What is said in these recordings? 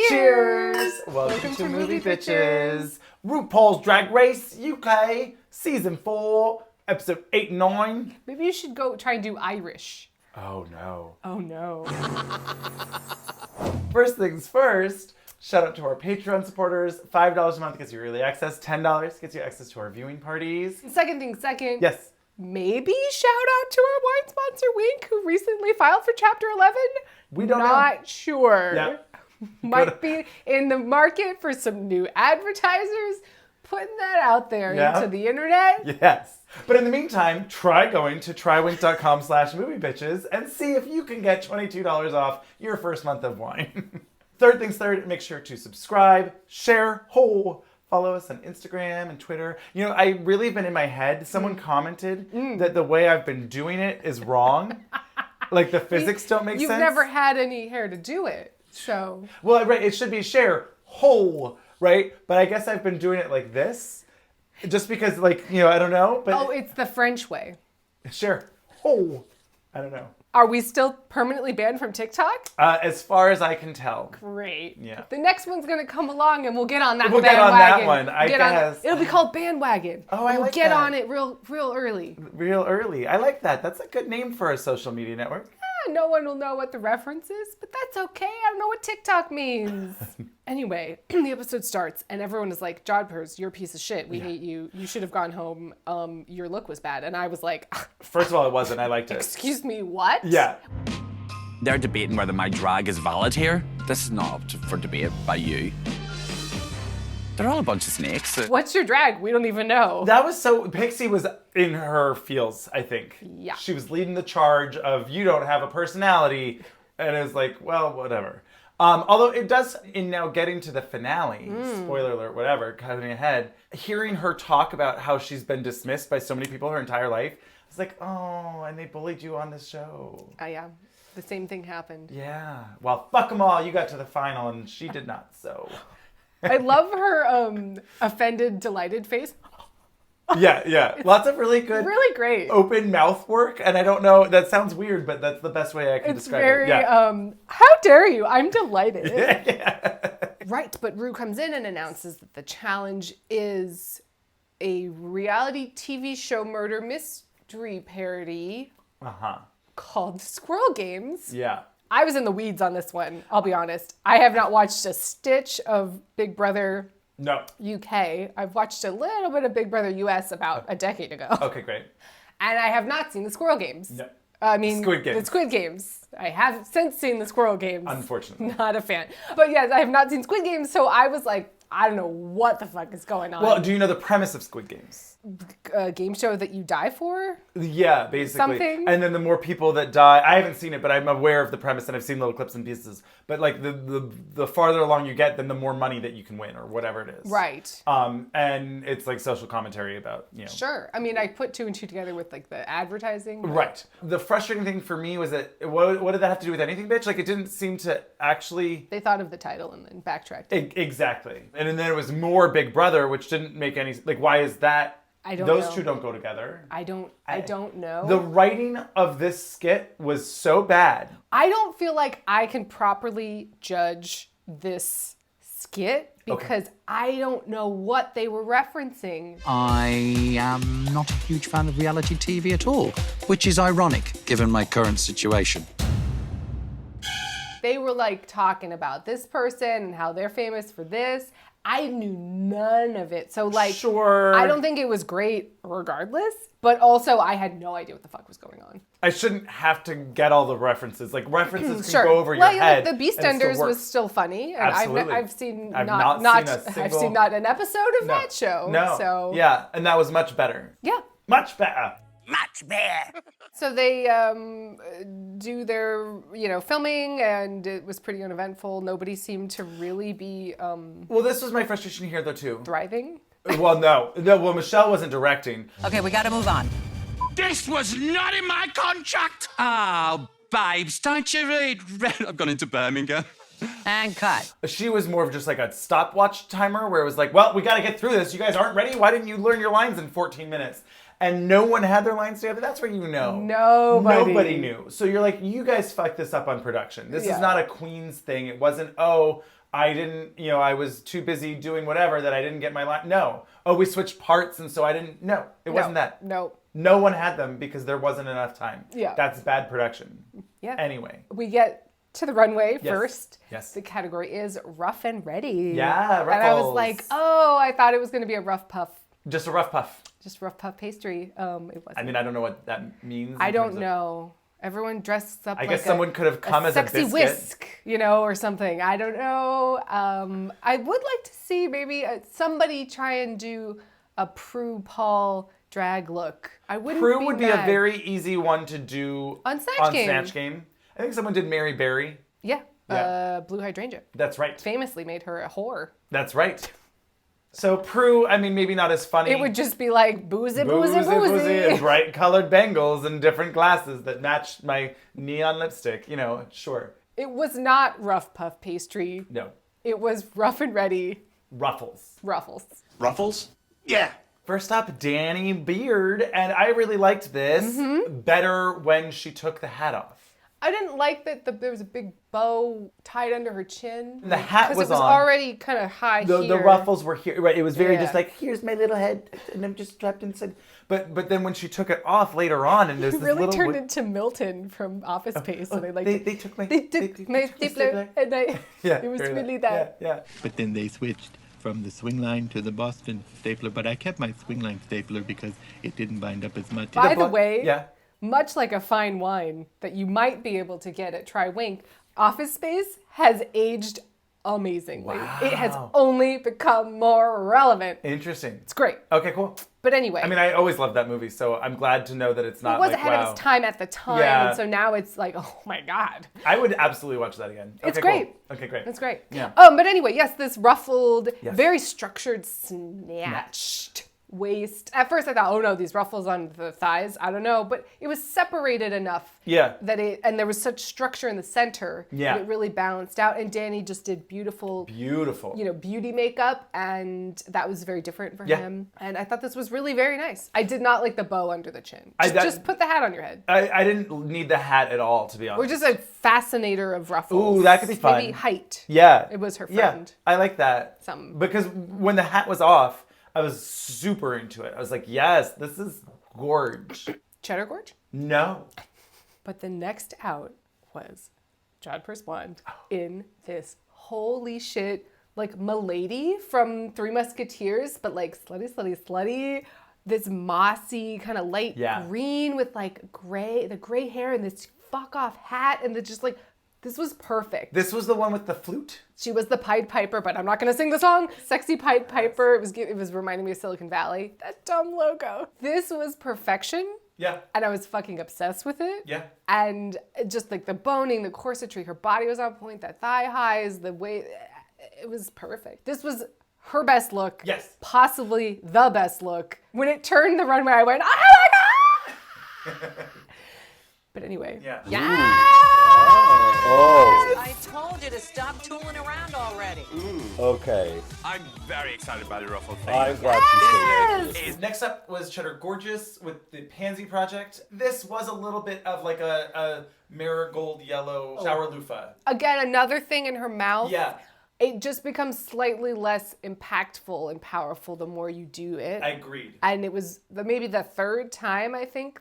Cheers! Welcome to Movie Bitches. RuPaul's Drag Race UK, Season 4, Episode 8 and 9. Maybe you should go try and do Irish. Oh no. Oh no. First things first, shout out to our Patreon supporters. $5 a month gets you early access. $10 gets you access to our viewing parties. Second thing second. Yes. Maybe shout out to our wine sponsor, Wink, who recently filed for Chapter 11. We don't know. Not sure. Yeah. Might be in the market for some new advertisers. Putting that out there into the internet. Yes. But in the meantime, try going to trywink.com/moviebitches and see if you can get $22 off your first month of wine. Third things third, make sure to subscribe, share, follow us on Instagram and Twitter. You know, I really have been in my head. Someone commented that the way I've been doing it is wrong. Like the physics don't make sense. You've never had any hair to do it, so. Well, right, it should be share, right? But I guess I've been doing it like this. Just because, like, you know, I don't know. But oh, it's the French way. Share, I don't know. Are we still permanently banned from TikTok? As far as I can tell. Great. Yeah. The next one's going to come along and we'll get on that bandwagon. We'll get on that one, I guess. It'll be called Bandwagon. Oh, I like We'll get that. on it real early. Real early. I like that. That's a good name for a social media network. No one will know what the reference is, but that's okay. I don't know what TikTok means. Anyway, the episode starts and everyone is like, Jodhpurs, you're a piece of shit. We hate you. You should have gone home. Your look was bad. And I was like... First of all, it wasn't. I liked it. Excuse me, what? Yeah. They're debating whether my drag is valid here. This is not up for debate by you. They're all a bunch of snakes. What's your drag? We don't even know. That was so... Pixie was in her feels, I think. Yeah. She was leading the charge of, you don't have a personality. And it was like, well, whatever. Although it does, in now getting to the finale, spoiler alert, whatever, cutting ahead, hearing her talk about how she's been dismissed by so many people her entire life, I was like, oh, and they bullied you on this show. Yeah. The same thing happened. Yeah. Well, fuck them all. You got to the final and she did not, so... I love her offended, delighted face. Yeah. Lots of really good... Really great. Open mouth work, and I don't know, that sounds weird, but that's the best way I can describe very, it. Yeah. How dare you? I'm delighted. Yeah. Right, but Ru comes in and announces that the challenge is a reality TV show murder mystery parody called Squirrel Games. Yeah. I was in the weeds on this one, I'll be honest. I have not watched a stitch of Big Brother UK. I've watched a little bit of Big Brother US about a decade ago. Okay, great. And I have not seen the Squirrel Games. No. I mean, Squid Games. The Squid Games. I have since seen the Squirrel Games. Unfortunately. Not a fan. But yes, I have not seen Squid Games, so I was like, I don't know what the fuck is going on. Well, do you know the premise of Squid Games? A game show that you die for? Yeah, basically. Something? And then the more people that die, I haven't seen it, but I'm aware of the premise and I've seen little clips and pieces. But like the farther along you get, then the more money that you can win or whatever it is. Right. And it's like social commentary about, you know. Sure. I mean, I put two and two together with like the advertising. Right. The frustrating thing for me was that, what did that have to do with anything, bitch? Like it didn't seem to actually... They thought of the title and then backtracked. Exactly. And then it was more Big Brother, which didn't make any... Like, why is that? I don't know. Those two don't go together. I don't know. The writing of this skit was so bad. I don't feel like I can properly judge this skit because I don't know what they were referencing. I am not a huge fan of reality TV at all, which is ironic given my current situation. They were like talking about this person and how they're famous for this. I knew none of it. So like, Sure. I don't think it was great regardless, but also I had no idea what the fuck was going on. I shouldn't have to get all the references. Like references Sure. can go over your head. Like the Beastenders was still funny. And Absolutely. I've seen I've not not seen a single... I've seen not an episode of that show. No. So Yeah, and that was much better. yeah. Much better. Much better. So they do their, filming, and it was pretty uneventful. Nobody seemed to really be Well, this was my frustration here, though, too. thriving. Well, no. Well, Michelle wasn't directing. Okay, we gotta move on. This was not in my contract. Oh, babes, don't you read? I've gone into Birmingham. And cut. She was more of just like a stopwatch timer where it was like, well, we got to get through this. You guys aren't ready? Why didn't you learn your lines in 14 minutes? And no one had their lines together. That's where you know. Nobody knew. So you're like, you guys fucked this up on production. This is not a Queen's thing. It wasn't, I didn't, I was too busy doing whatever that I didn't get my line. No. Oh, we switched parts and so I didn't. No, it wasn't that. No. No one had them because there wasn't enough time. Yeah. That's bad production. Yeah. Anyway. We get to the runway Yes. first. Yes. The category is rough and ready. Yeah, And I was ruffles. like, oh, I thought it was going to be a rough puff. Just a rough puff. Just rough puff pastry. It wasn't. I mean, I don't know what that means. I in don't terms of- know. Everyone dressed up I like guess someone could have come as a sexy biscuit. whisk, or something. I don't know. I would like to see maybe somebody try and do a RuPaul drag look. I wouldn't Prue be would be mad. a very easy one to do On Snatch Game. Snatch Game. I think someone did Mary Berry. Yeah. Yeah. Blue Hydrangea. That's right. Famously made her a whore. That's right. So Prue, I mean, maybe not as funny. It would just be like boozy, boozy, boozy. and bright colored bangles and different glasses that matched my neon lipstick. Sure. It was not rough puff pastry. No. It was rough and ready Ruffles. ruffles. Ruffles? Yeah. First up, Danny Beard, and I really liked this better when she took the hat off. I didn't like that there was a big bow tied under her chin. The hat was Because it was on. already kind of high The here. ruffles were here. Right, it was very Yeah. just like, here's my little head, and I'm just trapped inside. But then when she took it off later on, and there's It this really little... turned into Milton from Office Space. and they took my... They took my stapler, and Yeah, it was very really that. that. Yeah. But then they switched from the swing line to the Boston stapler, but I kept my swing line stapler because it didn't bind up as much. By the way, Yeah. much like a fine wine that you might be able to get at Try Wink, Office Space has aged amazingly. It has Wow. only become more relevant. Interesting. It's great. Okay, cool. But anyway, I mean, I always loved that movie, so I'm glad to know that it's not it was like, ahead wow. of its time at the time, Yeah. and so now it's like, oh my God. I would absolutely watch that again. It's Okay, great. Cool. Okay, great. That's great. Yeah. But anyway, yes, this ruffled, Yes. very structured, snatched waist. At first I thought, oh no, these ruffles on the thighs, I don't know. But it was separated enough Yeah. and there was such structure in the center Yeah. that it really balanced out. And Danny just did beautiful, Beautiful. beauty makeup, and that was very different for Yeah. him. And I thought this was really very nice. I did not like the bow under the chin. I- that- Just put the hat on your head. I didn't need the hat at all, to be honest. Or just a fascinator of ruffles. Ooh, that could be fun. Maybe height. Yeah. It was her Yeah, friend. I like that. Something. Because when the hat was off, I was super into it. I was like, yes, this is gorge. Cheddar Gorge? No. But the next out was Jod Perswand in this holy shit, like Milady from Three Musketeers, but like slutty, this mossy kind of light Yeah. green with like the gray hair and this fuck off hat and just like, this was perfect. This was the one with the flute? She was the Pied Piper, but I'm not gonna sing the song. Sexy Pied Piper. It was reminding me of Silicon Valley. That dumb logo. This was perfection. Yeah. And I was fucking obsessed with it. Yeah. And just like the boning, the corsetry, her body was on point, the thigh highs, the way, it was perfect. This was her best look. Yes. Possibly the best look. When it turned the runway, I went, oh my God! But anyway. Yeah. Oh, I told you to stop tooling around already. okay. I'm very excited by the ruffle thing. I'm glad you said it. Next up was Cheddar Gorgeous with the Pansy Project. This was a little bit of like a marigold yellow shower loofah. Again, another thing in her mouth. Yeah. It just becomes slightly less impactful and powerful the more you do it. I agreed. And it was maybe the third time I think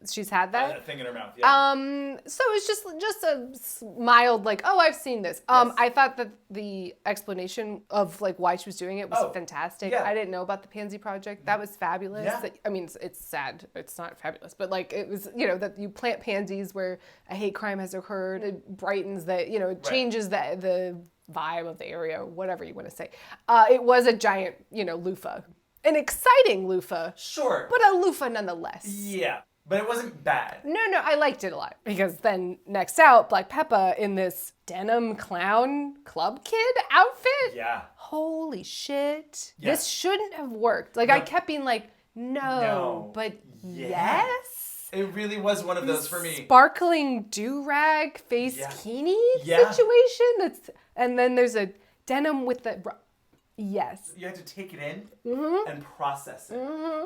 she's had that. That thing in her mouth, yeah. So it's just a mild like, oh, I've seen this. Yes. I thought that the explanation of like why she was doing it was Oh, fantastic. yeah. I didn't know about the Pansy Project. That was fabulous. Yeah. I mean, it's sad. It's not fabulous, but like it was, that you plant pansies where a hate crime has occurred. It brightens it changes the vibe of the area, or whatever you want to say. It was a giant, loofah. An exciting loofah. Sure. But a loofah nonetheless. Yeah. But it wasn't bad. No, I liked it a lot. Because then next out, Black Peppa in this denim clown club kid outfit. Yeah. Holy shit. Yeah. This shouldn't have worked. Like I kept being like, no. But yes. It really was one of those for me. Sparkling do-rag face Yeah. kini Yeah. situation. And then there's a denim with the... Yes. You had to take it in and process it.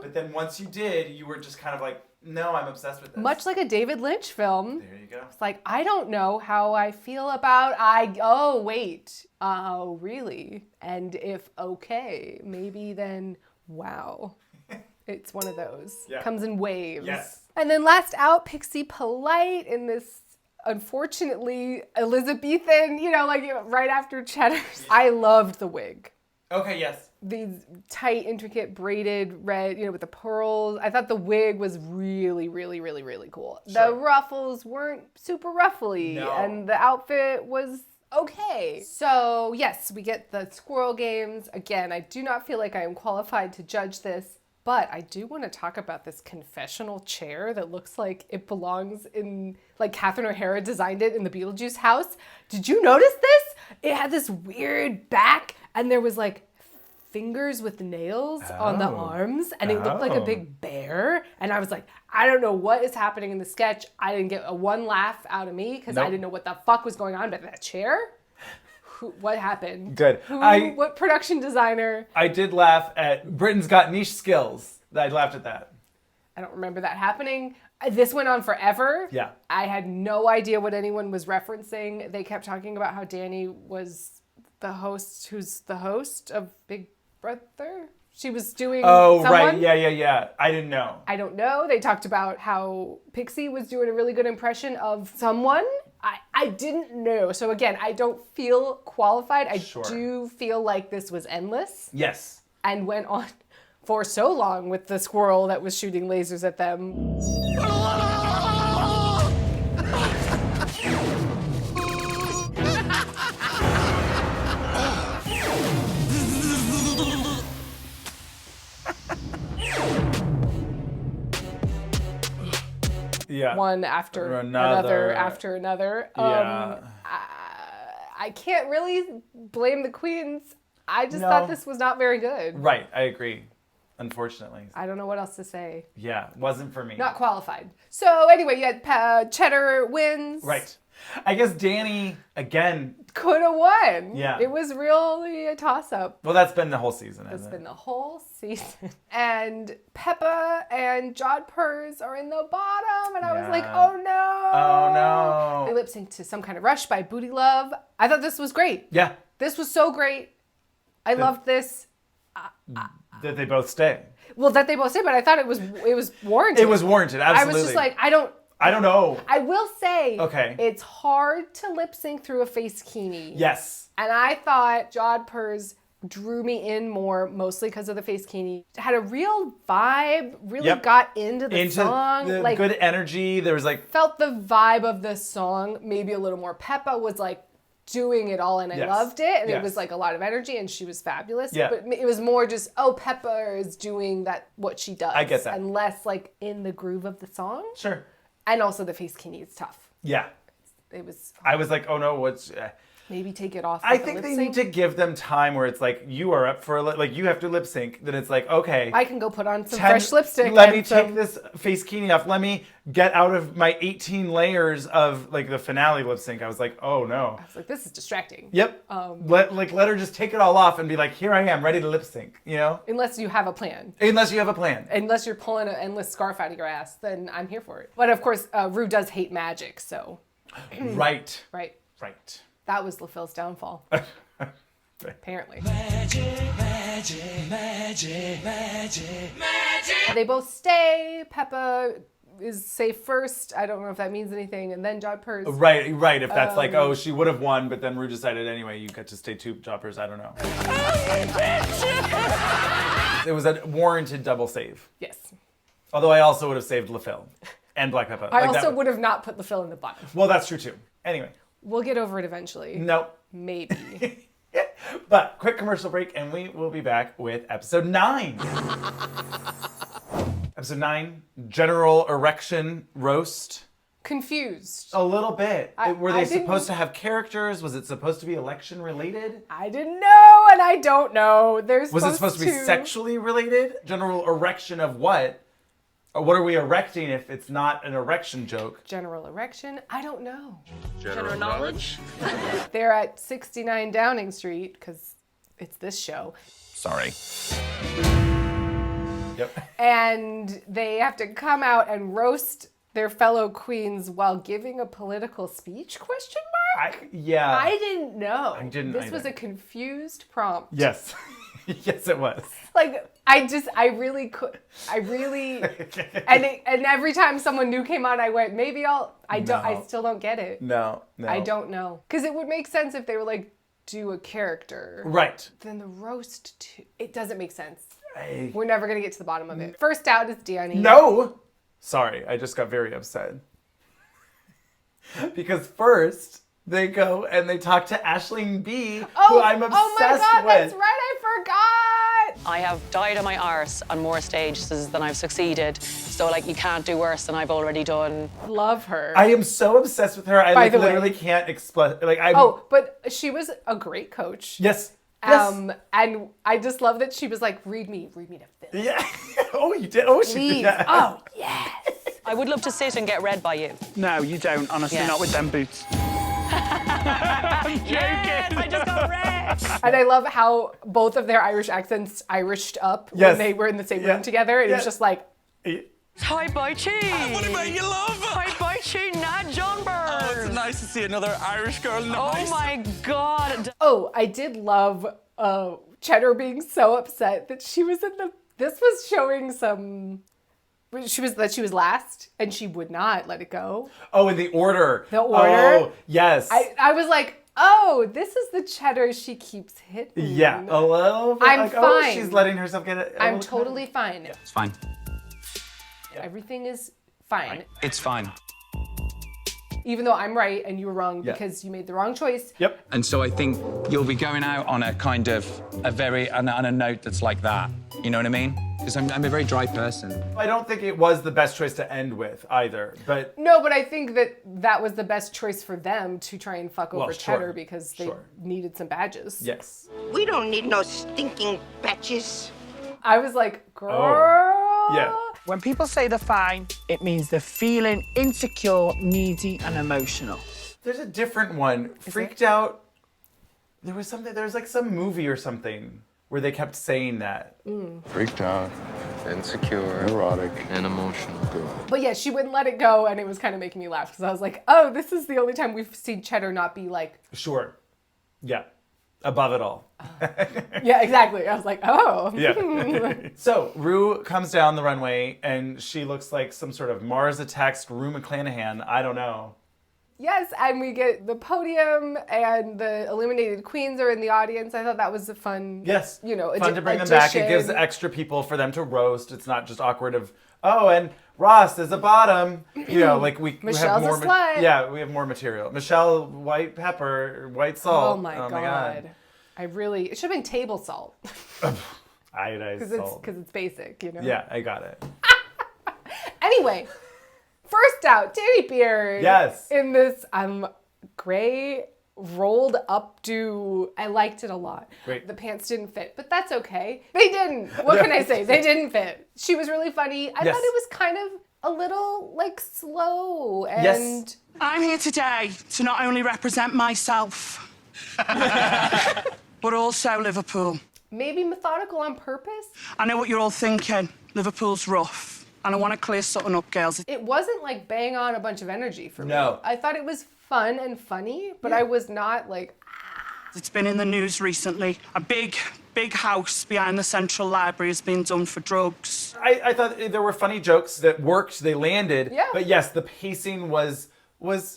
But then once you did, you were just kind of like, No, I'm obsessed with this. Much like a David Lynch film. There you go. It's like, I don't know how I feel about oh, wait. Oh, really? And if okay, maybe then, wow. It's one of those. Yeah. Comes in waves. Yes. And then last out, Pixie Polite in this, unfortunately, Elizabethan, right after Cheddar's. I loved the wig. Okay, yes. These tight, intricate, braided red, with the pearls. I thought the wig was really, really, really, really cool. Sure. The ruffles weren't super ruffly, No. and the outfit was okay. So, yes, we get the Squirrel Games. Again, I do not feel like I am qualified to judge this, but I do want to talk about this confessional chair that looks like it belongs in, like Catherine O'Hara designed it in the Beetlejuice house. Did you notice this? It had this weird back, and there was like fingers with nails on the arms, and it looked like a big bear. And I was like, I don't know what is happening in the sketch. I didn't get one laugh out of me because I didn't know what the fuck was going on. But that chair, what happened? Good. What production designer? I did laugh at Britain's Got Niche Skills. I laughed at that. I don't remember that happening. This went on forever. Yeah. I had no idea what anyone was referencing. They kept talking about how Danny was the host, who's the host of Big Brother. She was doing someone. Right. Yeah. I didn't know. I don't know. They talked about how Pixie was doing a really good impression of someone. I didn't know. So again, I don't feel qualified. I do feel like this was endless. Yes. And went on for so long with the squirrel that was shooting lasers at them. Yeah. One after Another. after another. Yeah. I can't really blame the queens. I just thought this was not very good. Right. I agree. Unfortunately. I don't know what else to say. Yeah. Wasn't for me. Not qualified. So anyway, Cheddar wins. Right. I guess Danny, again. Could have won. Yeah. It was really a toss-up. Well, that's been the whole season, It's hasn't been it? the whole season. And Peppa and Jodhpurs are in the bottom. And I was like, oh no. Oh no. They lip synced to Some Kind of Rush by Booty Love. I thought this was great. Yeah. This was so great. I loved this. That they both stay. Well, that they both say, but I thought it was warranted. It was warranted, absolutely. I was just like, I don't know. I will say, Okay. It's hard to lip sync through a face kini. Yes. And I thought Jodhpurs drew me in more, mostly because of the face kini. Had a real vibe, really got into the song. The good energy. There was like... Felt the vibe of the song, maybe a little more. Peppa was like doing it all, and I loved it. And it was like a lot of energy, and she was fabulous. Yeah. But it was more just, Peppa is doing what she does. I get that. And less like in the groove of the song. Sure. And also the face kini is tough. Yeah. It was... I was like, oh no, what's... Maybe take it off. I think they need to give them time where it's like, you are up for you have to lip sync. Then it's like, okay. I can go put on some fresh lipstick. Let me take this face kini off. Let me get out of my 18 layers of like the finale lip sync. I was like, oh no. I was like, this is distracting. Yep. Let her just take it all off and be like, here I am, ready to lip sync. Unless you have a plan. Unless you have a plan. Unless you're pulling an endless scarf out of your ass, then I'm here for it. But of course, Ru does hate magic, so. Right. Right. Right. That was LaPhil's downfall. Apparently. Magic. They both stay. Peppa is safe first. I don't know if that means anything. And then Jodhpurs. Right. If that's like, she would have won, but then Ru decided anyway, you get to stay two Jodhpurs. I don't know. It was a warranted double save. Yes. Although I also would have saved LaPhil and Black Peppa. I also would have not put LaPhil in the bottom. Well, that's true too. Anyway. We'll get over it eventually. Nope. Maybe. But quick commercial break and we will be back with episode 9. Episode 9, General Erection Roast. Confused. A little bit. Were they I didn't- supposed to have characters? Was it supposed to be election related? I didn't know, and I don't know. Was it supposed to be sexually related? General erection of what? Or what are we erecting if it's not an erection joke? General erection? I don't know. General knowledge? They're at 69 Downing Street, because it's this show. Sorry. Yep. And they have to come out and roast their fellow queens while giving a political speech, question mark? I didn't know. I didn't This either. was a confused prompt. Yes. Yes, it was. Like, and every time someone new came on, I went, maybe I still don't get it. No. I don't know. Because it would make sense if they were like, do a character. Right. Then the roast, it doesn't make sense. We're never going to get to the bottom of it. First out is Danny. No! Sorry, I just got very upset. Because first, they go and they talk to Aisling B, who I'm obsessed oh my God, with. that's right, I forgot! I have died on my arse on more stages than I've succeeded. So, like, you can't do worse than I've already done. Love her. I am so obsessed with her. I By the way- literally can't explain. Like, but she was a great coach. Yes. And I just love that she was like, read me to film. Yeah. Oh, you did. Oh, she Please. did. Yeah. Oh, yes. I would love to sit and get read by you. No, you don't, honestly, Yeah. not with them boots. Yes, I just got read. And I love how both of their Irish accents Irished up Yes. when they were in the same Yeah. room together. It Yeah. was just like, Hi, bye, cheese. What about you, love? Hi, bye, cheese, not John Burns. Oh, it's nice to see another Irish girl in the Oh house. my God. oh, I did love Cheddar being so upset that she was this was showing some, that she was last and she would not let it go. Oh, in the order. The order? Oh, yes. I was like, oh, this is the Cheddar she keeps hitting. Yeah, a little bit. I'm like, oh, fine. she's letting herself get it. I'm totally fine. It's fine. Everything is fine. It's fine. Even though I'm right and you were wrong Yeah. because you made the wrong choice. Yep. And so I think you'll be going out on a kind of on a note that's like that. You know what I mean? Because I'm a very dry person. I don't think it was the best choice to end with either, but No, but I think that was the best choice for them to try and fuck over Well, sure. Cheddar because they Sure. needed some badges. yes. We don't need no stinking bitches. I was like, girl. Yeah. When people say they're fine, it means they're feeling insecure, needy, and emotional. There's a different one. Freaked out. There was like some movie or something where they kept saying that. Freaked out, insecure, neurotic, and emotional. But yeah, she wouldn't let it go and it was kind of making me laugh because I was like, oh, this is the only time we've seen Cheddar not be like, Sure. Yeah. Above it all. yeah, exactly. I was like, oh. Yeah. So, Rue comes down the runway and she looks like some sort of Mars attacks Rue McClanahan. I don't know. Yes, and we get the podium and the eliminated queens are in the audience. I thought that was a fun, Yes. you know, fun to bring them back. It gives extra people for them to roast. It's not just awkward of, oh, and Ross is a bottom. You know, like we have Michelle's more. a slut. Yeah, we have more material. Michelle, white pepper, white salt. Oh my God. It should have been table salt. Iodized salt. Because it's basic, you know? Yeah, I got it. Anyway, first out, Danny Beard. Yes. In this gray rolled updo. I liked it a lot. Great. The pants didn't fit, but that's okay. They didn't. What can I say? They didn't fit. She was really funny. I Yes. thought it was kind of a little like slow and Yes. I'm here today to not only represent myself, but also Liverpool. maybe methodical on purpose. I know what you're all thinking. Liverpool's rough. And I want to clear something up, girls. It wasn't like bang on a bunch of energy for me. No. I thought it was fun and funny, but I was not like, It's been in the news recently. A big house behind the Central Library has been done for drugs. I thought there were funny jokes that worked. They landed. Yeah. But yes, the pacing was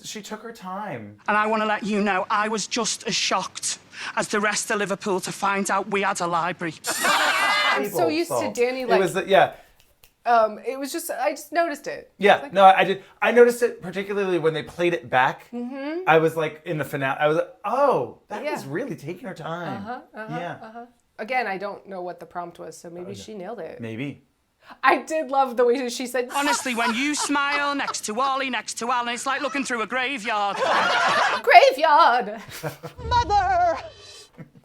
she took her time. And I want to let you know, I was just as shocked as the rest of Liverpool to find out we had a library. I'm so used to Danny like, It was yeah. it was just, I just noticed it. Yeah, Like, no, I did. I noticed it particularly when they played it back. Mm-hmm. I was like, in the finale, I was like, oh, that Yeah. was really taking her time. Yeah, Again, I don't know what the prompt was, so maybe she nailed it. maybe. I did love the way that she said, Honestly, when you smile next to Ollie, next to Alan, it's like looking through a graveyard. graveyard! Mother!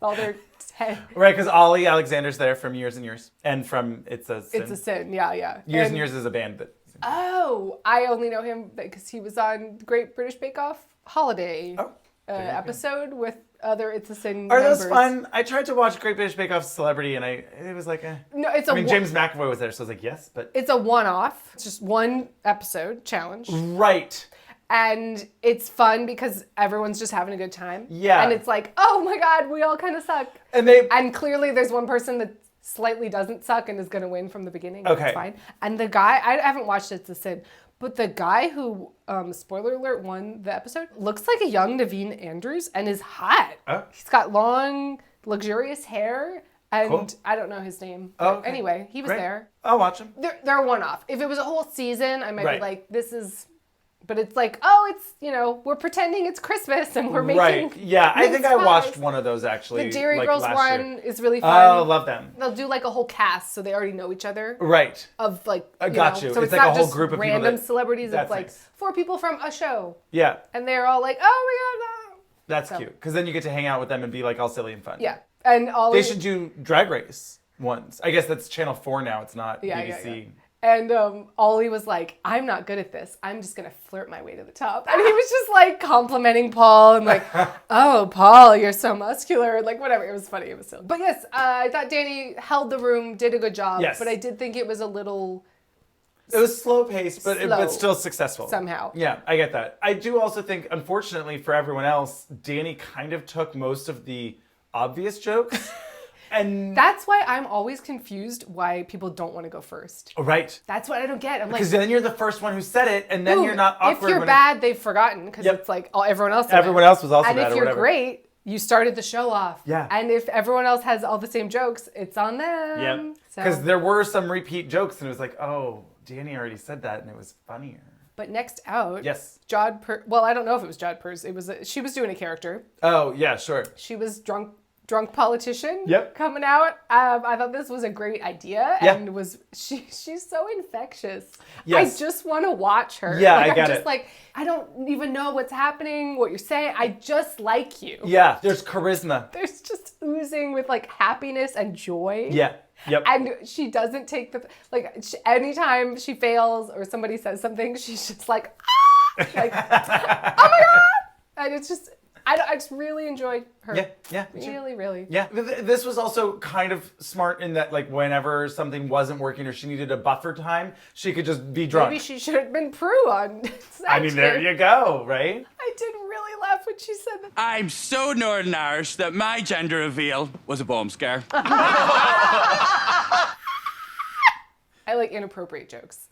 All their head. Right, because Ollie Alexander's there from Years and Years. And from It's a Sin. It's a sin, yeah. Years and Years is a band that... Oh, I only know him because he was on Great British Bake Off Holiday. Oh. episode with other It's a Sin Are members. those fun? I tried to watch Great British Bake Off Celebrity, and it was like, No, it's a James McAvoy was there, so I was like, yes, but it's a one-off. It's just one episode challenge. right. And it's fun because everyone's just having a good time. Yeah. And it's like, oh my God, we all kind of suck. And clearly there's one person that slightly doesn't suck and is going to win from the beginning. Okay. That's fine. And the guy, I haven't watched It's a Sin, but the guy who, spoiler alert, won the episode looks like a young Naveen Andrews and is hot. Oh. He's got long, luxurious hair. And Cool. I don't know his name. Oh, But okay. anyway, he was Great. there. I'll watch him. They're a one-off. If it was a whole season, I might Right. be like, this is... But it's like, oh, it's, we're pretending it's Christmas and we're making... Right. Yeah, I think I mince watched pies. one of those actually. The Dairy like, Girls last one year. is really fun. Oh, love them. They'll do like a whole cast, so they already know each other. Right. Of like, I got you. So It's it's like not a whole just group of people random that- celebrities. that's It's like nice. 4 people from a show. Yeah. And they're all like, oh my God, no. That's cute. Because then you get to hang out with them and be like all silly and fun. Yeah. And all They should do Drag Race ones. I guess that's Channel 4 now. It's not BBC. Yeah. And Ollie was like, I'm not good at this. I'm just going to flirt my way to the top. And he was just like complimenting Paul and like, oh, Paul, you're so muscular. Like, whatever. It was funny. It was silly. But yes, I thought Danny held the room, did a good job. Yes. But I did think it was a little... It was slow paced, but Slow. but still successful. Somehow. Yeah, I get that. I do also think, unfortunately for everyone else, Danny kind of took most of the obvious jokes. And That's why I'm always confused why people don't want to go first. right. That's what I don't get. I'm like, Because then you're the first one who said it, and then boom, you're not awkward. If you're when bad, they've forgotten because Yep. it's like, oh, everyone else did it. Everyone else was also And bad if or you're whatever. great, you started the show off. Yeah. And if everyone else has all the same jokes, it's on them. Yeah. So- Because there were some repeat jokes, and it was like, oh, Danny already said that, and it was funnier. But next out, Yes. well, I don't know if it was Jod Pers. It was she was doing a character. Oh, yeah, sure. She was drunk politician. Yep. Coming out. I thought this was a great idea, Yeah. and she's so infectious. Yes. I just want to watch her. Yeah, like, I get I'm just it. like, I don't even know what's happening, what you're saying. I just like you. Yeah, there's charisma. There's just oozing with like happiness and joy. Yeah. Yep. And she doesn't take anytime she fails or somebody says something, she's just like, ah! Like, oh my God. And it's just, I just really enjoyed her. Yeah. me too. Really, really. Yeah, this was also kind of smart in that, like, whenever something wasn't working or she needed a buffer time, she could just be drunk. Maybe she should have been Prue on I mean, there you go, right? I did really laugh when she said that. I'm so Northern Irish that my gender reveal was a bomb scare. I like inappropriate jokes.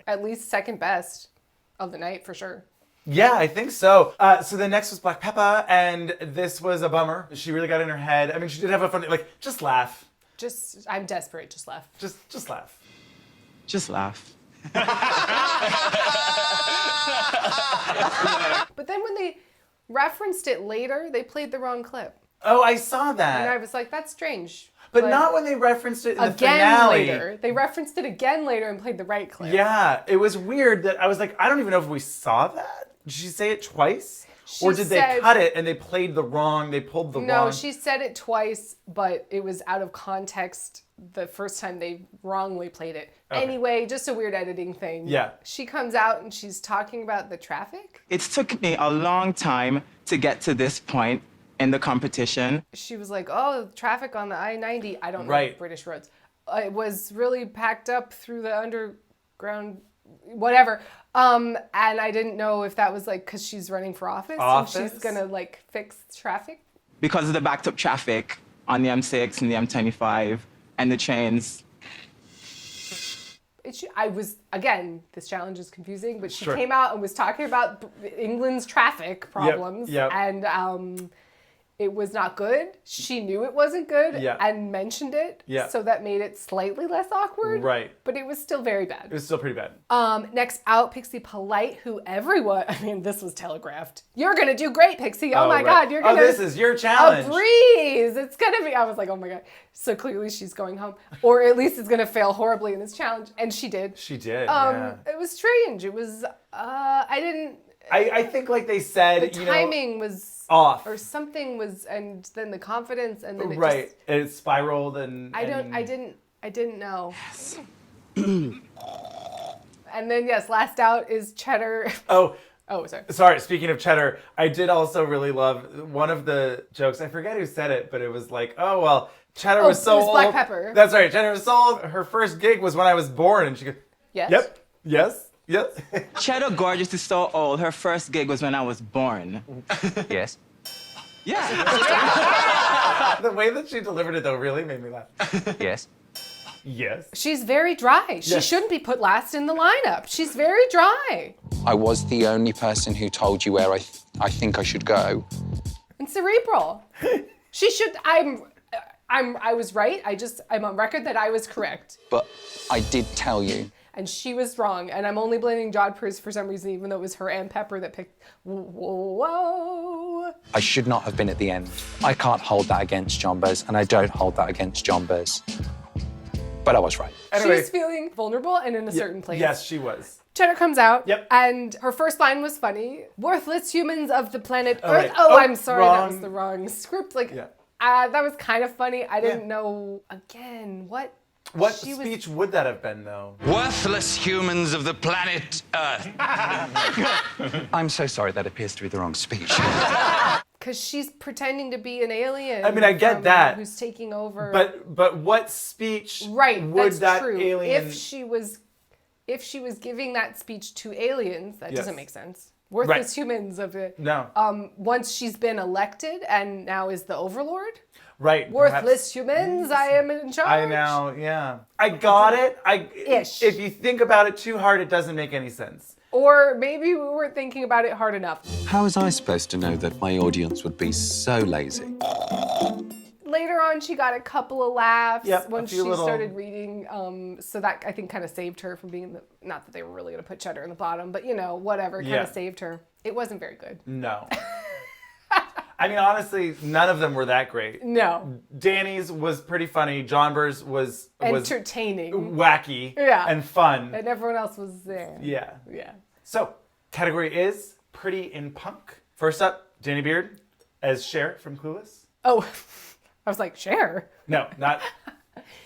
At least second best of the night, for sure. Yeah, I think so. So the next was Black Peppa, and this was a bummer. She really got in her head. I mean, she did have a funny, like, just laugh. I'm desperate, just laugh. Just laugh. Just laugh. But then when they referenced it later, they played the wrong clip. Oh, I saw And I that. was like, that's strange. But not when they referenced it in the Again finale. later. They referenced it again later and played the right clip. Yeah, it was weird that I was like, I don't even know if we saw that. Did she say it twice? Or did they said- cut it and they pulled the wrong No, she said it twice, but it was out of context the first time they wrongly played it. Okay. Anyway, just a weird editing thing. Yeah. She comes out and she's talking about the traffic. It took me a long time to get to this point in the competition. She was like, oh, traffic on the I-90. I don't know Right. British roads. It was really packed up through the underground, whatever. And I didn't know if that was like because she's running for office and she's gonna like fix traffic. Because of the backed up traffic on the M6 and the M25 and the trains. Again, this challenge is confusing, but she Sure. came out and was talking about England's traffic problems. Yep. And it was not good. She knew it wasn't good Yeah. and mentioned it. Yeah. So that made it slightly less awkward. Right. But it was still very bad. It was still pretty bad. Next out, Pixie Polite, who this was telegraphed. You're going to do great, Pixie. Oh my right. God, you're going to... this is your challenge. A breeze. It's going to be... I was like, oh my God. So clearly she's going home. Or at least it's going to fail horribly in this challenge. And she did. She did, yeah. It was strange. It was... I think like they said, the timing was... off. Or something was... And then the confidence and then it Right. just... It spiraled and... I didn't know. Yes. And then, yes, last out is Cheddar. Oh, Oh, sorry. Sorry, speaking of cheddar, I did also really love one of the jokes. I forget who said it, but it was like, oh, well, cheddar was so it was old. black pepper. That's right. Cheddar was so old. Her first gig was when I was born. And she goes, Yes. yep, yes, yes. Cheddar Gorgeous is so old. Her first gig was when I was born. Yes. Yeah. The way that she delivered it, though, really made me laugh. Yes. Yes. She's very dry. She Yes. shouldn't be put last in the lineup. She's very dry. I was the only person who told you where I think I should go. And cerebral. She should. I was right. I'm on record that I was correct. But I did tell you. And she was wrong. And I'm only blaming Jodhpurs for some reason, even though it was her and Pepper that picked. Whoa. I should not have been at the end. I can't hold that against Jombers, and I don't hold that against Jombers. But I was right. Anyway. She was feeling vulnerable and in a certain place. Yes, she was. Cheddar comes out. Yep. And her first line was funny. Worthless humans of the planet Oh, Earth. wait. Oh, Oh, I'm sorry. wrong. That was the wrong script. Like, Yeah. that was kind of funny. I didn't know, again, what she was- speech would that have been, though? Worthless humans of the planet Earth. I'm so sorry, that appears to be the wrong speech. Because she's pretending to be an alien. I mean, I get from that. Who's taking over. But what speech right, would that's that true. alien... If she was giving that speech to aliens, that Yes. doesn't make sense. Worthless humans of it. No. Once she's been elected and now is the overlord. Right. Worthless humans, I am in charge. I know, yeah. I got it. Ish. If you think about it too hard, it doesn't make any sense. Or maybe we weren't thinking about it hard enough. How was I supposed to know that my audience would be so lazy? Later on, she got a couple of laughs Yep, when a she few little- started reading. So that, I think, kind of saved her from being not that they were really going to put Cheddar in the bottom, but, whatever, kind of saved her. It wasn't very good. No. I mean, honestly, none of them were that great. No. Danny's was pretty funny. John Burr's was Entertaining. wacky and fun. And everyone else was there. Yeah. Yeah. So, category is Pretty in Punk. First up, Danny Beard as Cher from Clueless. Oh, I was like, Cher? No, not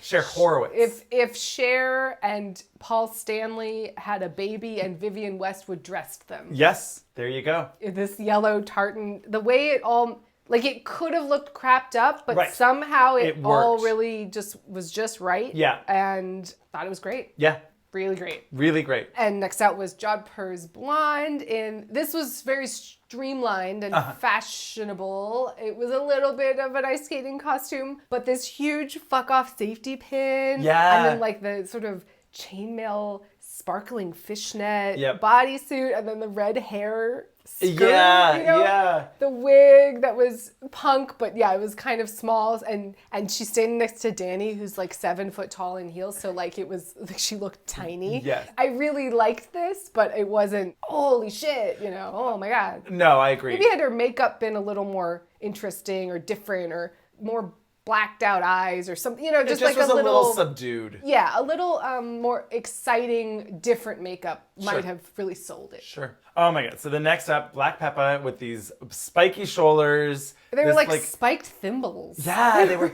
Cher Horowitz. If Cher and Paul Stanley had a baby and Vivienne Westwood dressed them. Yes, there you go. This yellow tartan, the way it all, like it could have looked crapped up, but Right. somehow it all worked. really was just right. Yeah. And thought it was great. Yeah, Really great. really great. And next out was Jodhpurs Blonde. This was very streamlined and fashionable. It was a little bit of an ice skating costume, but this huge fuck off safety pin. Yeah. And then like the sort of chainmail sparkling fishnet Yep. bodysuit, and then the red hair skirt, Yeah, you know? yeah. The wig that was punk, but yeah, it was kind of small, and she's standing next to Danny, who's like 7 foot tall in heels, so like it was like she looked tiny. Yes. I really liked this, but it wasn't holy shit, oh my god. No, I agree. Maybe had her makeup been a little more interesting or different or more blacked out eyes or something, It just just like was a little subdued. Yeah, a little more exciting, different makeup might Sure. have really sold it. Sure. Oh my god. So the next up, Black Peppa with these spiky shoulders. They were this, like spiked thimbles. Yeah, they were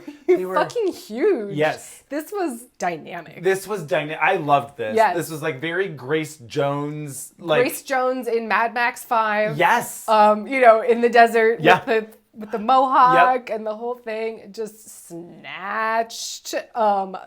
fucking huge. Yes. This was dynamic. This was dynamic. I loved this. Yes. This was like very Grace Jones. Grace Jones in Mad Max 5. Yes. In the desert Yeah. with the mohawk and the whole thing. It just snatched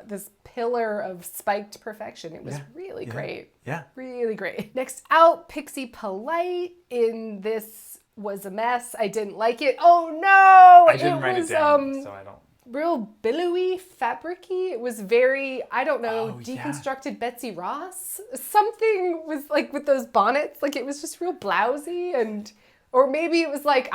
this pillar of spiked perfection. It was really great. Yeah. Really great. Next out, Pixie Polite in this was a mess. I didn't like it. Oh no! I didn't write was, it down, so I don't. Real billowy, fabricy. It was very, I don't know, deconstructed Betsy Ross. Something was like with those bonnets, like it was just real blousy or maybe it was like,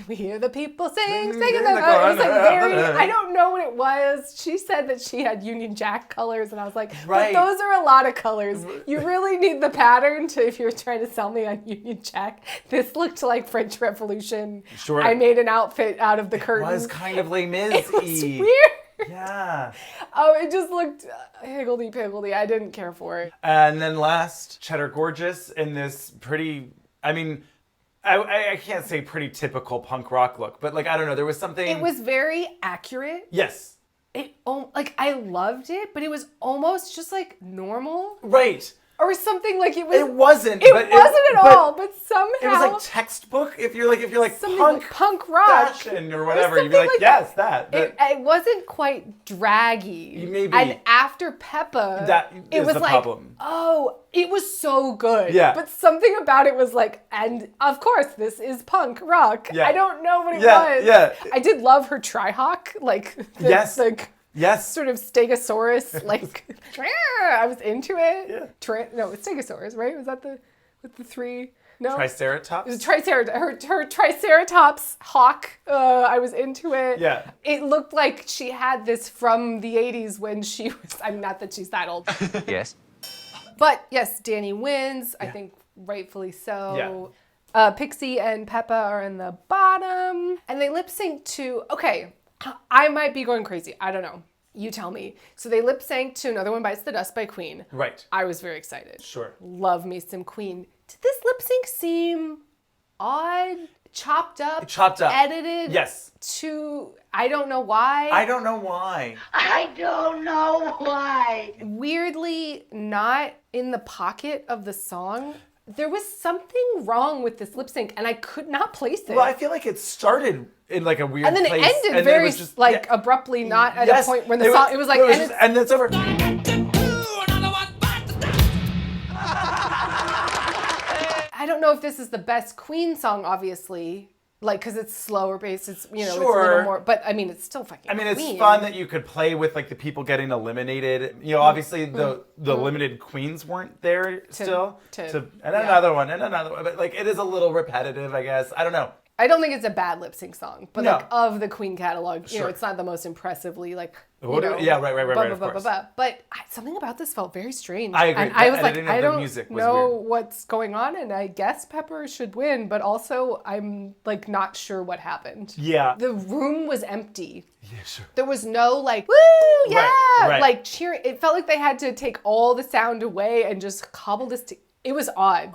we hear the people sing. It was like very, I don't know what it was. She said that she had Union Jack colors, and I was like, Right. but those are a lot of colors. You really need the pattern if you're trying to sell me on Union Jack. This looked like French Revolution. Sure. I made an outfit out of the curtain. It was kind of Les Mis. It was weird. Yeah. Oh, it just looked higgledy-piggledy. I didn't care for it. And then last, Cheddar Gorgeous in this pretty, I can't say pretty typical punk rock look, but like, I don't know, there was something. It was very accurate. Yes. I loved it, but it was almost just like normal. Right. or something like it was. It wasn't. It wasn't at all. But somehow it was like textbook. If you're like something punk, like punk rock fashion or whatever, you'd be like, yes, that. It wasn't quite draggy. Maybe. And after Peppa, That it is was the like, problem. oh, it was so good. Yeah. But something about it was like, and of course, this is punk rock. Yeah. I don't know what it Yeah, was. yeah. I did love her Tri-Hawk, like the, Yes. like Yes. sort of Stegosaurus, like I was into it. Yeah. No, it's Stegosaurus, right? Was that with the three? No. Triceratops? It was her Triceratops hawk. I was into it. Yeah. It looked like she had this from the 80s when she was, I'm not that she's that old. Yes. But yes, Danny wins. I think rightfully so. Pixie and Peppa are in the bottom. And they lip sync to, okay, I might be going crazy. I don't know. You tell me. So they lip sync to Another One Bites the Dust by Queen. Right. I was very excited. Sure. Love me some Queen. Did this lip sync seem odd? Chopped up? Edited? Yes. To, I don't know why. I don't know why. I don't know why. Weirdly not in the pocket of the song. There was something wrong with this lip sync and I could not place it. Well, I feel like it started in like a weird and then place. it ended and very it was just, abruptly, not at a point when the song, it was like, and then it's over. I don't know if this is the best Queen song, obviously, like, because it's slower paced, it's, you know, it's a Sure. little more, but I mean, it's still fucking I mean, Queen. it's fun that you could play with like the people getting eliminated. You know, obviously the limited queens weren't there still. And another one, but like it is a little repetitive, I guess. I don't know. I don't think it's a bad lip sync song, but No. like of the Queen catalog, you know, Sure. it's not the most impressively like. Yeah, right, of course. But something about this felt very strange. I agree. And I was The like, editing of I the don't music was know weird. what's going on, and I guess Pepper should win, but also I'm like not sure what happened. Yeah. The room was empty. Yeah, sure. There was no like, woo, yeah, right. like cheering. It felt like they had to take all the sound away and just cobble this. It was odd.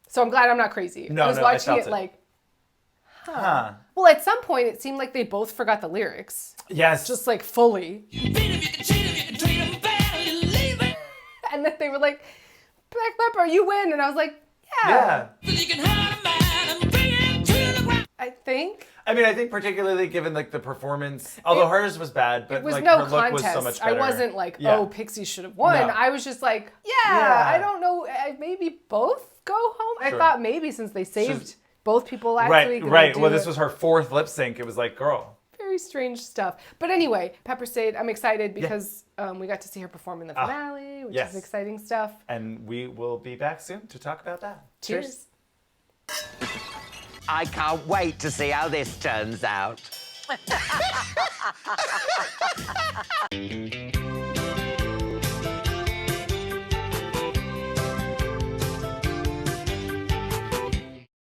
So I'm glad I'm not crazy. No, I was I watching felt it it. like, Huh. well, at some point it seemed like they both forgot the lyrics. Yes. Just like fully. And then they were like, Black Pepper, you win. And I was like, yeah. I think. I mean, I think particularly given like the performance, although hers was bad, but It was like no her look contest. was so much I better. wasn't like, Yeah. oh, Pixie should have won. No. I was just like, Yeah. I don't know. Maybe both go home. I Sure. thought maybe since they saved both people last week. and Right. they Well, do this was her fourth lip sync. It was like, girl. very strange stuff. But anyway, Pepper stayed. I'm excited because we got to see her perform in the finale, which yes. is exciting stuff. And we will be back soon to talk about that. Cheers. I can't wait to see how this turns out.